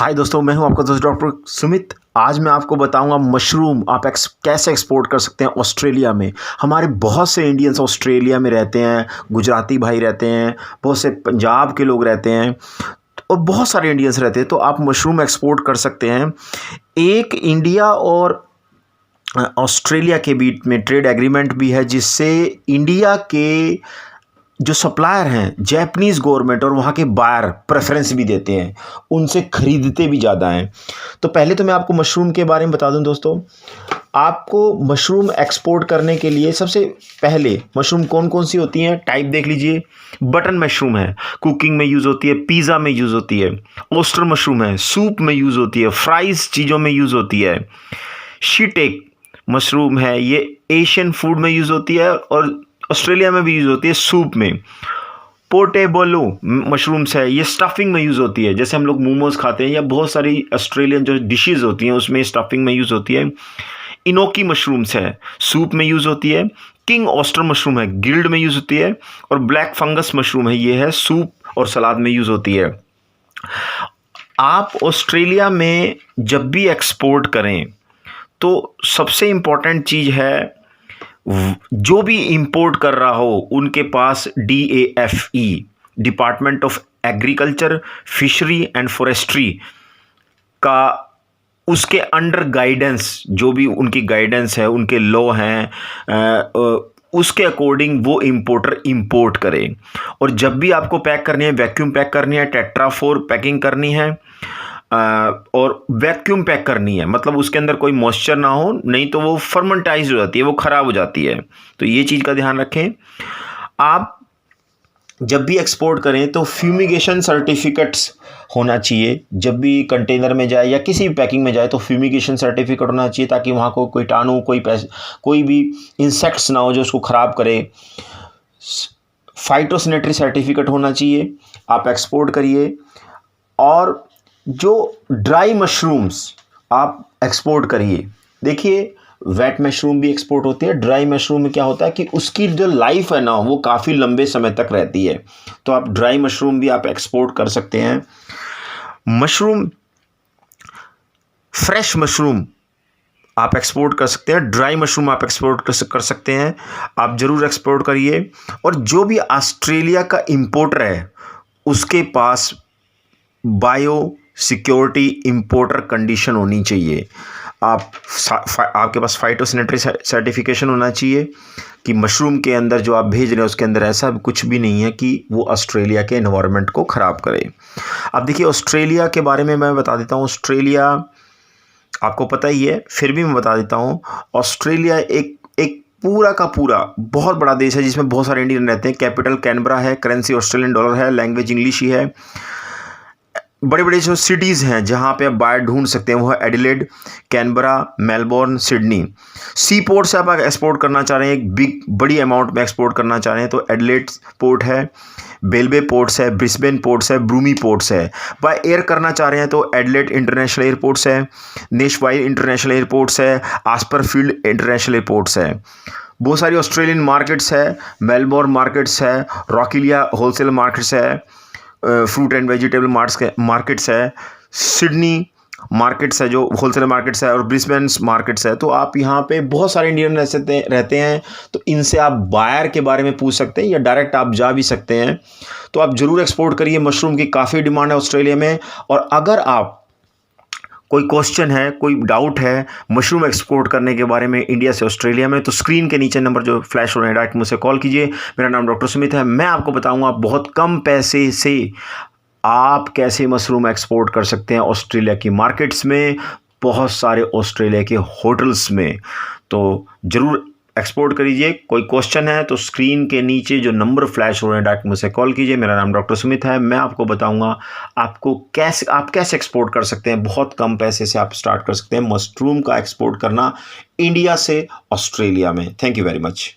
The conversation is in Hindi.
हाय दोस्तों, मैं हूं आपका दोस्त डॉक्टर सुमित। आज मैं आपको बताऊंगा मशरूम आप कैसे एक्सपोर्ट कर सकते हैं ऑस्ट्रेलिया में। हमारे बहुत से इंडियंस ऑस्ट्रेलिया में रहते हैं, गुजराती भाई रहते हैं, बहुत से पंजाब के लोग रहते हैं और बहुत सारे इंडियंस रहते हैं। तो आप मशरूम एक्सपोर्ट कर सकते हैं। एक इंडिया और ऑस्ट्रेलिया के बीच में ट्रेड एग्रीमेंट भी है, जिससे इंडिया के जो सप्लायर हैं जैपनीज़ गवर्नमेंट और वहाँ के बायर प्रेफरेंस भी देते हैं, उनसे ख़रीदते भी ज़्यादा हैं। तो पहले तो मैं आपको मशरूम के बारे में बता दूं दोस्तों। आपको मशरूम एक्सपोर्ट करने के लिए सबसे पहले मशरूम कौन कौन सी होती हैं टाइप देख लीजिए। बटन मशरूम है, कुकिंग में यूज़ होती है, पिज़्ज़ा में यूज़ होती है। ओस्टर मशरूम है, सूप में यूज़ होती है, फ्राइज़ चीज़ों में यूज़ होती है। शीटेक मशरूम है, ये एशियन फूड में यूज़ होती है और ऑस्ट्रेलिया में भी यूज़ होती है सूप में। पोर्टेबलो मशरूम्स है, ये स्टफिंग में यूज़ होती है, जैसे हम लोग मोमोज खाते हैं या बहुत सारी ऑस्ट्रेलियन जो डिशेस होती हैं उसमें स्टफिंग में यूज़ होती है। इनोकी मशरूम्स है, सूप में यूज़ होती है। किंग ऑस्टर मशरूम है, ग्रिल्ड में यूज़ होती है। और ब्लैक फंगस मशरूम है, ये है सूप और सलाद में यूज़ होती है। आप ऑस्ट्रेलिया में जब भी एक्सपोर्ट करें तो सबसे इम्पॉर्टेंट चीज़ है, जो भी इंपोर्ट कर रहा हो उनके पास DAFE department of agriculture, fishery and forestry का उसके अंडर गाइडेंस, जो भी उनकी गाइडेंस है, उनके लॉ हैं, उसके अकॉर्डिंग वो इंपोर्टर इंपोर्ट करे। और जब भी आपको पैक करनी है, वैक्यूम पैक करनी है, टेट्रा 4 पैकिंग करनी है और वैक्यूम पैक करनी है, मतलब उसके अंदर कोई मॉइस्चर ना हो, नहीं तो वो फर्मेंटाइज हो जाती है, वो ख़राब हो जाती है। तो ये चीज़ का ध्यान रखें। आप जब भी एक्सपोर्ट करें तो फ्यूमिगेशन सर्टिफिकेट्स होना चाहिए। जब भी कंटेनर में जाए या किसी भी पैकिंग में जाए तो फ्यूमिगेशन सर्टिफिकेट होना चाहिए, ताकि वहाँ को कोई कीटाणु, कोई भी इंसेक्ट्स ना हो जो उसको ख़राब करे। फाइटोसैनिटरी सर्टिफिकेट होना चाहिए। आप एक्सपोर्ट करिए। और जो ड्राई मशरूम्स आप एक्सपोर्ट करिए, देखिए वेट मशरूम भी एक्सपोर्ट होती है। ड्राई मशरूम में क्या होता है कि उसकी जो लाइफ है ना, वो काफ़ी लंबे समय तक रहती है। तो आप ड्राई मशरूम भी आप एक्सपोर्ट कर सकते हैं। मशरूम, फ्रेश मशरूम आप एक्सपोर्ट कर सकते हैं, ड्राई मशरूम आप एक्सपोर्ट कर सकते हैं। आप ज़रूर एक्सपोर्ट करिए। और जो भी ऑस्ट्रेलिया का इंपोर्टर है उसके पास बायो सिक्योरिटी इंपोर्टर कंडीशन होनी चाहिए। आपके पास फाइटोसैनिटरी सर्टिफिकेशन होना चाहिए कि मशरूम के अंदर जो आप भेज रहे हैं उसके अंदर ऐसा कुछ भी नहीं है कि वो ऑस्ट्रेलिया के एनवायरनमेंट को ख़राब करे। अब देखिए ऑस्ट्रेलिया के बारे में मैं बता देता हूँ। ऑस्ट्रेलिया आपको पता ही है, फिर भी मैं बता देता हूँ। ऑस्ट्रेलिया एक पूरा का पूरा बहुत बड़ा देश है, जिसमें बहुत सारे इंडियन रहते हैं। कैपिटल कैनबरा है, करेंसी ऑस्ट्रेलियन डॉलर है, लैंग्वेज इंग्लिश ही है। बड़े बड़े जो सिटीज़ हैं जहाँ पे आप बायर ढूंढ सकते हैं वो है एडिलेड, कैनबरा, मेलबोर्न, सिडनी। सी पोर्ट से आप एक्सपोर्ट करना चाह रहे हैं, एक बड़ी अमाउंट में एक्सपोर्ट करना चाह रहे हैं, तो एडिलेड पोर्ट है, बेलबे पोर्ट्स है, ब्रिस्बेन पोर्ट्स है, ब्रूमी पोर्ट्स है। बाय एयर करना चाह रहे हैं तो एडिलेड इंटरनेशनल एयरपोर्ट्स है, नेशवाइल इंटरनेशनल एयरपोर्ट्स है, आस्परफील्ड इंटरनेशनल एयरपोर्ट्स है। बहुत सारी ऑस्ट्रेलियन मार्केट्स है, मेलबोर्न मार्केट्स है, रॉकिलिया होलसेल मार्केट्स है, फ्रूट एंड वेजिटेबल मार्केट्स है, सिडनी मार्केट्स है जो होलसेल मार्केट्स है, और ब्रिस्बेन मार्केट्स है। तो आप यहाँ पे बहुत सारे इंडियन रहते हैं, तो इनसे आप बायर के बारे में पूछ सकते हैं या डायरेक्ट आप जा भी सकते हैं। तो आप ज़रूर एक्सपोर्ट करिए। मशरूम की काफ़ी डिमांड है ऑस्ट्रेलिया में। और अगर आप कोई क्वेश्चन है, कोई डाउट है मशरूम एक्सपोर्ट करने के बारे में इंडिया से ऑस्ट्रेलिया में, तो स्क्रीन के नीचे नंबर जो फ्लैश हो रहे हैं डायरेक्ट मुझसे कॉल कीजिए। मेरा नाम डॉक्टर सुमित है। मैं आपको बताऊंगा बहुत कम पैसे से आप कैसे मशरूम एक्सपोर्ट कर सकते हैं ऑस्ट्रेलिया की मार्केट्स में, बहुत सारे ऑस्ट्रेलिया के होटल्स में। तो ज़रूर एक्सपोर्ट करिए। कोई क्वेश्चन है तो स्क्रीन के नीचे जो नंबर फ्लैश हो रहे हैं डायरेक्ट मुझसे कॉल कीजिए। मेरा नाम डॉक्टर सुमित है। मैं आपको बताऊंगा आप कैसे एक्सपोर्ट कर सकते हैं। बहुत कम पैसे से आप स्टार्ट कर सकते हैं मशरूम का एक्सपोर्ट करना इंडिया से ऑस्ट्रेलिया में। Thank you very much.